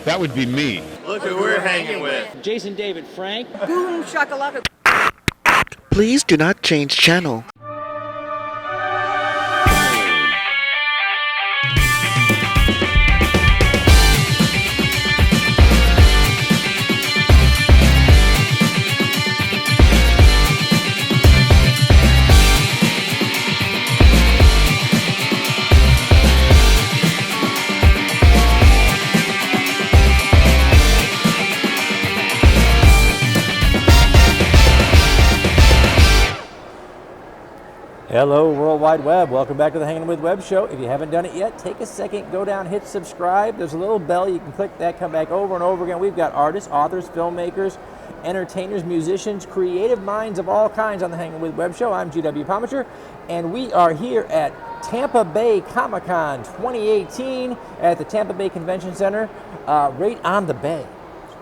That would be me. Look who we're hanging with. Jason David Frank. Boom shakalaka. Please do not change channel. Hello, World Wide Web. Welcome back to the Hanging With Web Show. If you haven't done it yet, take a second, go down, hit subscribe. There's a little bell. You can click that, come back over and over again. We've got artists, authors, filmmakers, entertainers, musicians, creative minds of all kinds on the Hanging With Web Show. I'm GW Pomacher, and we are here at Tampa Bay Comic-Con 2018 at the Tampa Bay Convention Center, right on the bay.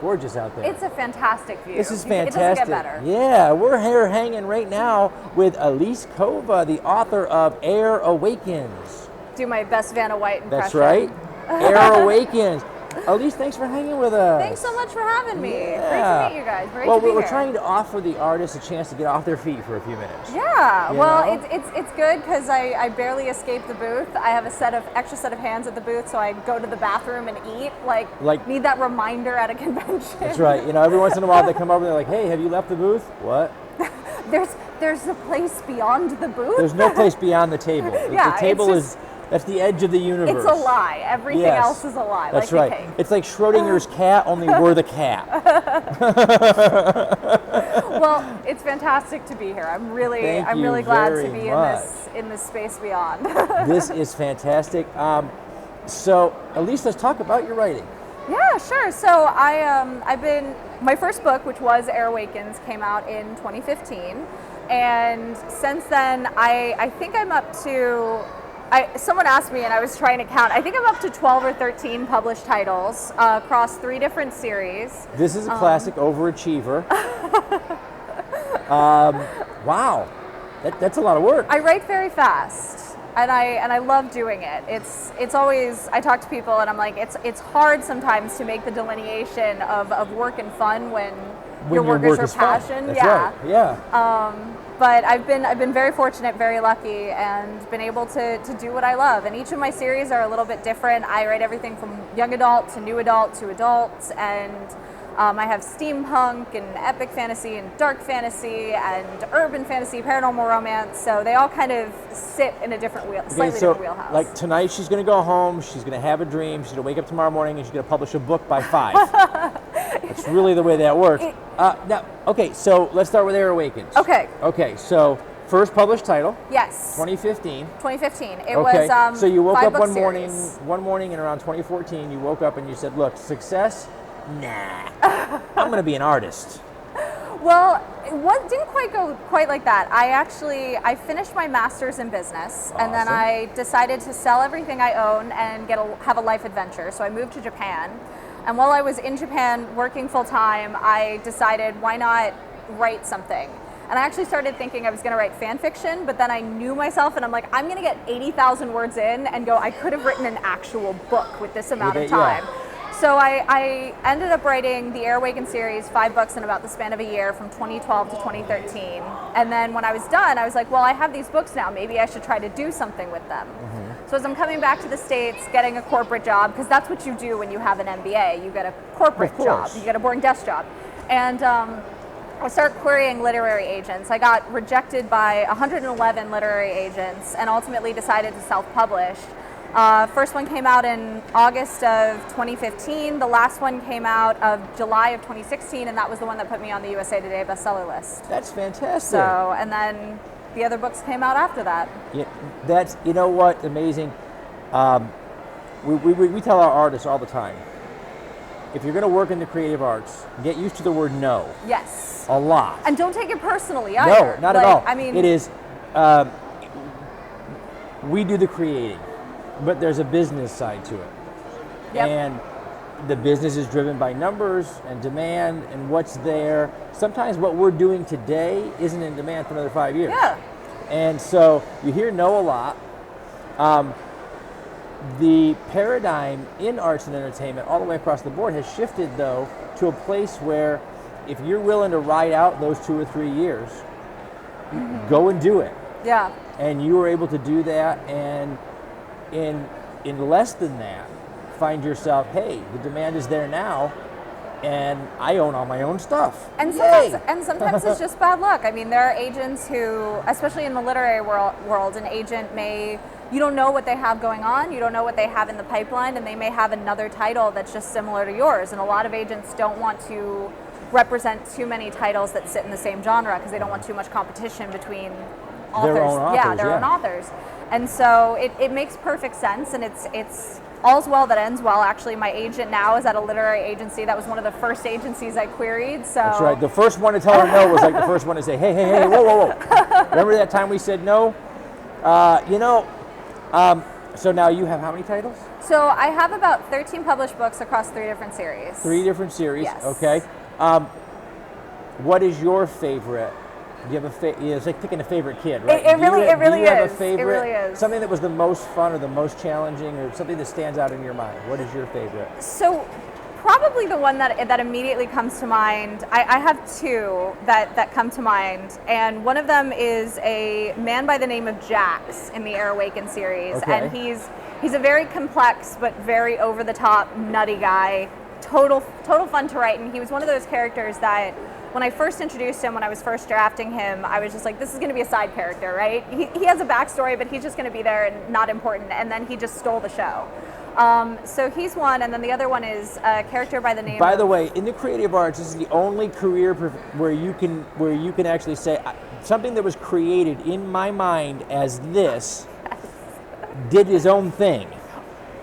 Gorgeous out there. It's a fantastic view. This is fantastic. It doesn't get better. Yeah, we're here hanging right now with Elise Kova, the author of Air Awakens. Do my best Vanna White impression. That's right. Air Awakens. Elise, thanks for hanging with us. Thanks so much for having me. Yeah. Great to meet you guys. Great well, to be we're here. trying to offer the artists a chance to get off their feet for a few minutes. Yeah, You well, know? it's good because I barely escape the booth. I have a extra set of hands at the booth, so I go to the bathroom and eat. Like need that reminder at a convention. That's right. You know, every once in a while they come over and they're like, "Hey, have you left the booth?" What? There's a place beyond the booth. There's no place beyond the table. Yeah, the table it's just, that's the edge of the universe. It's a lie. Everything else is a lie. That's like right. The cake. It's like Schrodinger's cat, only we're the cat. Well, it's fantastic to be here. I'm really glad to be in this space beyond. This is fantastic. So, Elise, let's talk about your writing. Yeah, sure. So my first book, which was Air Awakens, came out in 2015, and since then I think I'm up to. Someone asked me, and I was trying to count. I think I'm up to 12 or 13 published titles across 3 different series. This is a classic overachiever. Wow, that's a lot of work. I write very fast, and I love doing it. It's always, I talk to people, and I'm like, it's hard sometimes to make the delineation of work and fun when your work is your passion. That's right. Yeah. But I've been very fortunate, very lucky, and been able to do what I love. And each of my series are a little bit different. I write everything from young adult to new adult to adults, and I have steampunk and epic fantasy and dark fantasy and urban fantasy, paranormal romance. So they all kind of sit in a different slightly different wheelhouse. Like tonight, she's going to go home. She's going to have a dream. She's going to wake up tomorrow morning and she's going to publish a book by 5. That's really the way that works. Now, okay, so let's start with Air Awakens. Okay. Okay, so first published title. Yes. 2015. 2015. It okay. was so you woke up one series. morning in around 2014. You woke up and you said, "Look, success? Nah. I'm going to be an artist." Well, it didn't quite go quite like that. I finished my master's in business, and then I decided to sell everything I own and have a life adventure. So I moved to Japan. And while I was in Japan working full time, I decided, why not write something? And I actually started thinking I was going to write fan fiction, but then I knew myself and I'm like, I'm going to get 80,000 words in and go, I could have written an actual book with this amount of time. Yeah. So I ended up writing the Air Awakens series, 5 books in about the span of a year from 2012 to 2013. And then when I was done, I was like, well, I have these books now. Maybe I should try to do something with them. So as I'm coming back to the States, getting a corporate job, because that's what you do when you have an MBA. You get a corporate job. You get a boring desk job. And I started querying literary agents. I got rejected by 111 literary agents and ultimately decided to self-publish. First one came out in August of 2015. The last one came out of July of 2016, and that was the one that put me on the USA Today bestseller list. That's fantastic. So, and then the other books came out after that. Yeah, that's, you know what, amazing. We tell our artists all the time, if you're going to work in the creative arts, get used to the word no. Yes. A lot. And don't take it personally either. No, not at all. I mean, it is, we do the creating, but there's a business side to it. Yep. And the business is driven by numbers and demand and what's there. Sometimes what we're doing today isn't in demand for another 5 years. Yeah. And so you hear no a lot. The paradigm in arts and entertainment all the way across the board has shifted, though, to a place where if you're willing to ride out those 2 or 3 years, go and do it. Yeah. And you were able to do that, and in less than that, find yourself, hey, the demand is there now, and I own all my own stuff. And Yay! sometimes it's just bad luck. I mean, there are agents who, especially in the literary world, an agent may, you don't know what they have going on, you don't know what they have in the pipeline, and they may have another title that's just similar to yours. And a lot of agents don't want to represent too many titles that sit in the same genre because they don't want too much competition between authors. Their own authors, their own authors. And so it makes perfect sense, and it's all's well that ends well. Actually, my agent now is at a literary agency. That was one of the first agencies I queried. So That's right. The first one to tell her no was like the first one to say, hey, whoa. Remember that time we said no? So now you have how many titles? So I have about 13 published books across 3 different series. 3 different series. Yes. Okay. What is your favorite? Do you have it's like picking a favorite kid, right? It really do you have is. a favorite? It really is. Something that was the most fun or the most challenging or something that stands out in your mind. What is your favorite? So probably the one that immediately comes to mind, I have 2 that come to mind, and one of them is a man by the name of Jax in the Air Awaken series. Okay. And he's a very complex but very over the top nutty guy. Total fun to write, and he was one of those characters that when I first introduced him, when I was first drafting him, I was just like, this is going to be a side character, right? He has a backstory, but he's just going to be there and not important, and then he just stole the show. So he's one, and then the other one is a character by the name By of... the way, in the creative arts, this is the only career where you can actually say something that was created in my mind as this did his own thing.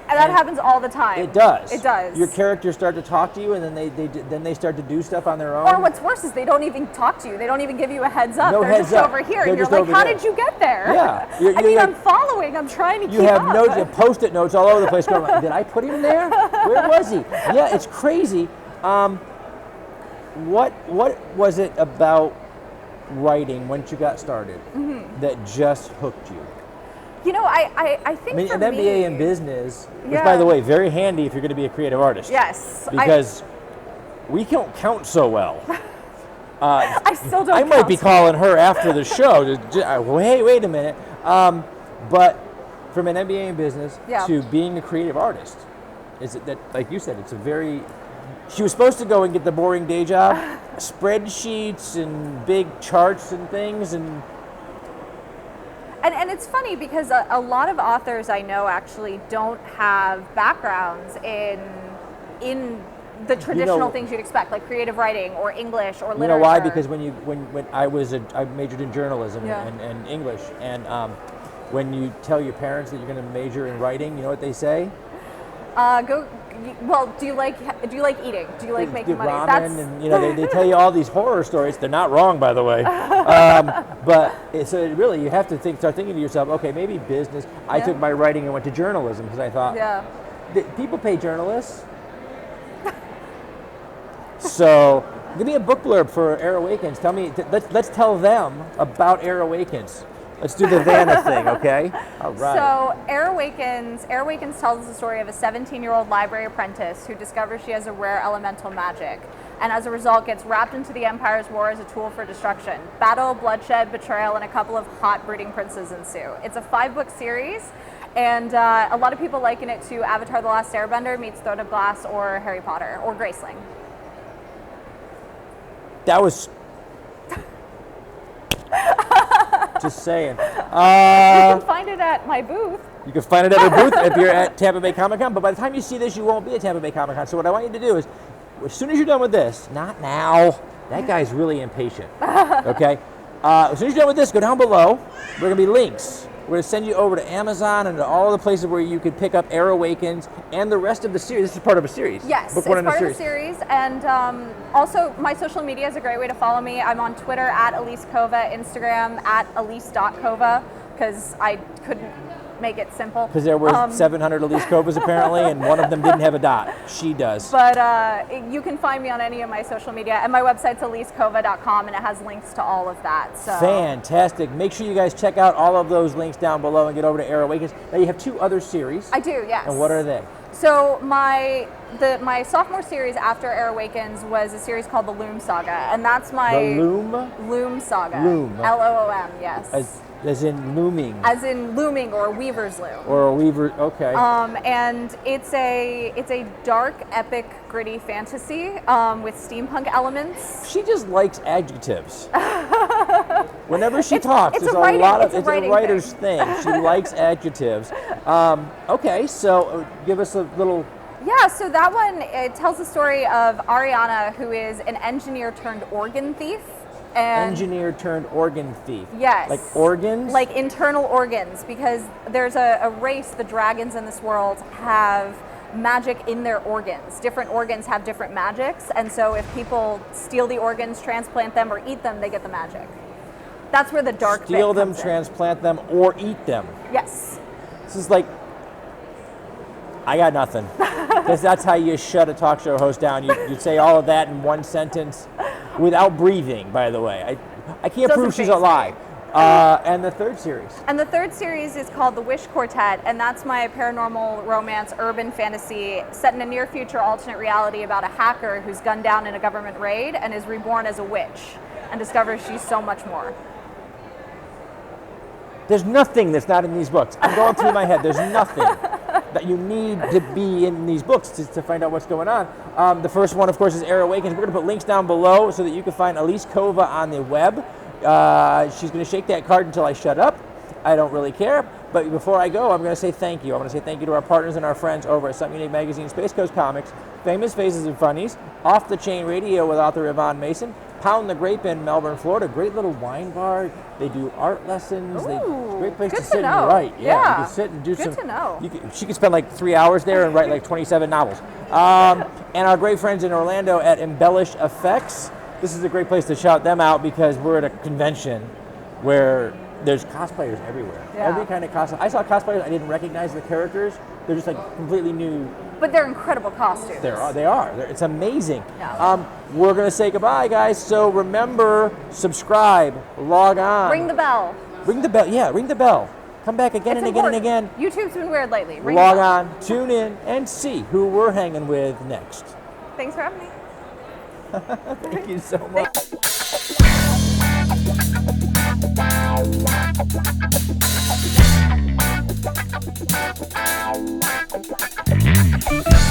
And that happens all the time. It does. It does. Your characters start to talk to you, and then they start to do stuff on their own. Or what's worse is they don't even talk to you. They don't even give you a heads up. No They're heads just up. over here. They're And you're just like, over how there. did you get there? Yeah. You're I mean, like- I'm following. I'm trying to keep You have up. notes, Post-it notes all over the place. Going, did I put him there? Where was he? Yeah, it's crazy. What was it about writing once you got started that just hooked you? You know, I think I mean, for an MBA me, in business, which Yeah. by the way, very handy if you're going to be a creative artist. Yes. Because we don't count so well. I still don't I might be count. calling her after the show. Wait a minute. But from an MBA in business Yeah. to being a creative artist, is it that, like you said, it's a very... She was supposed to go and get the boring day job, spreadsheets and big charts and things, and And it's funny because a lot of authors I know actually don't have backgrounds in the traditional things you'd expect, like creative writing or English or literature. you know why? Because when I majored in journalism Yeah. and English, and when you tell your parents that you're going to major in writing, you know what they say? Well, do you like eating? Do you like making money? Ramen, and they tell you all these horror stories. They're not wrong, by the way. So really, you have to start thinking to yourself, okay, maybe business. I Yeah. took my writing and went to journalism because I thought, Yeah. People pay journalists. So give me a book blurb for Air Awakens. Tell me, let's tell them about Air Awakens. Let's do the Vanna thing, okay? All right. So Air Awakens tells us the story of a 17-year-old library apprentice who discovers she has a rare elemental magic, and as a result gets wrapped into the Empire's war as a tool for destruction. Battle, bloodshed, betrayal, and a couple of hot brooding princes ensue. It's a 5-book series, and a lot of people liken it to Avatar: The Last Airbender meets Throne of Glass or Harry Potter or Graceling. That was... Just saying. You can find it at my booth. You can find it at our booth if you're at Tampa Bay Comic Con, but by the time you see this, you won't be at Tampa Bay Comic Con. So what I want you to do is, as soon as you're done with this, not now, that guy's really impatient, okay? As soon as you're done with this, go down below. There are going to be links. We're going to send you over to Amazon and to all the places where you can pick up Air Awakens and the rest of the series. This is part of a series. Yes, Book it's one in part a of the series. series. And also, my social media is a great way to follow me. I'm on Twitter at Elise Kova, Instagram at Elise.Kova, because I couldn't make it simple. Because there were 700 Elise Kovas apparently, and one of them didn't have a dot. She does. But you can find me on any of my social media, and my website's elisecova.com, and it has links to all of that. So Fantastic. Make sure you guys check out all of those links down below and get over to Air Awakens. Now you have 2 other series. I do, yes. And what are they? So my sophomore series after Air Awakens was a series called the Loom Saga, and that's my The Loom Saga. Loom. Loom, yes. As in looming. As in looming or weaver's loom. Or a weaver. Okay. And it's a dark, epic, gritty fantasy with steampunk elements. She just likes adjectives. Whenever she talks, it's there's a writing- it's a it's writing a writer's thing. She likes adjectives. Okay, so give us a little. Yeah, so that one, it tells the story of Ariana, who is an engineer turned organ thief. And Engineer turned organ thief. Yes. Like organs? Like internal organs, because there's a race, the dragons in this world have magic in their organs. Different organs have different magics, and so if people steal the organs, transplant them, or eat them, they get the magic. That's where the dark Steal bit them, comes in. transplant them, or eat them. Yes. This is like, I got nothing. Because that's how you shut a talk show host down. You say all of that in one sentence without breathing, by the way. I can't Doesn't prove she's faze me. alive. And the third series. And the third series is called The Wish Quartet, and that's my paranormal romance urban fantasy set in a near future alternate reality about a hacker who's gunned down in a government raid and is reborn as a witch and discovers she's so much more. There's nothing that's not in these books. I'm going through my head. There's nothing that you need to be in these books to find out what's going on. The first one, of course, is Air Awakens. We're going to put links down below so that you can find Elise Kova on the web. She's going to shake that card until I shut up. I don't really care. But before I go, I'm going to say thank you. I want to say thank you to our partners and our friends over at Something Unique Magazine, Space Coast Comics, Famous Faces and Funnies, Off the Chain Radio with author Yvonne Mason, Pound the Grape in Melbourne, Florida. Great little wine bar. They do art lessons. Ooh, Great place good to sit to and know. write. Yeah, Yeah. you can sit and do Good some. to know. She could spend like 3 hours there and write like 27 novels. And our great friends in Orlando at Embellish Effects. This is a great place to shout them out because we're at a convention where there's cosplayers everywhere. Yeah. Every kind of cosplay. I saw cosplayers, I didn't recognize the characters. They're just like completely new. But they're incredible costumes. They are. It's amazing. Yeah. We're going to say goodbye, guys. So remember, subscribe, log on. Ring the bell. Ring the bell. Yeah, ring the bell. Come back again It's and again and again. important. YouTube's been weird lately. Ring the Log bell. on, tune in, and see who we're hanging with next. Thanks for having me. Thank you so much. Wow.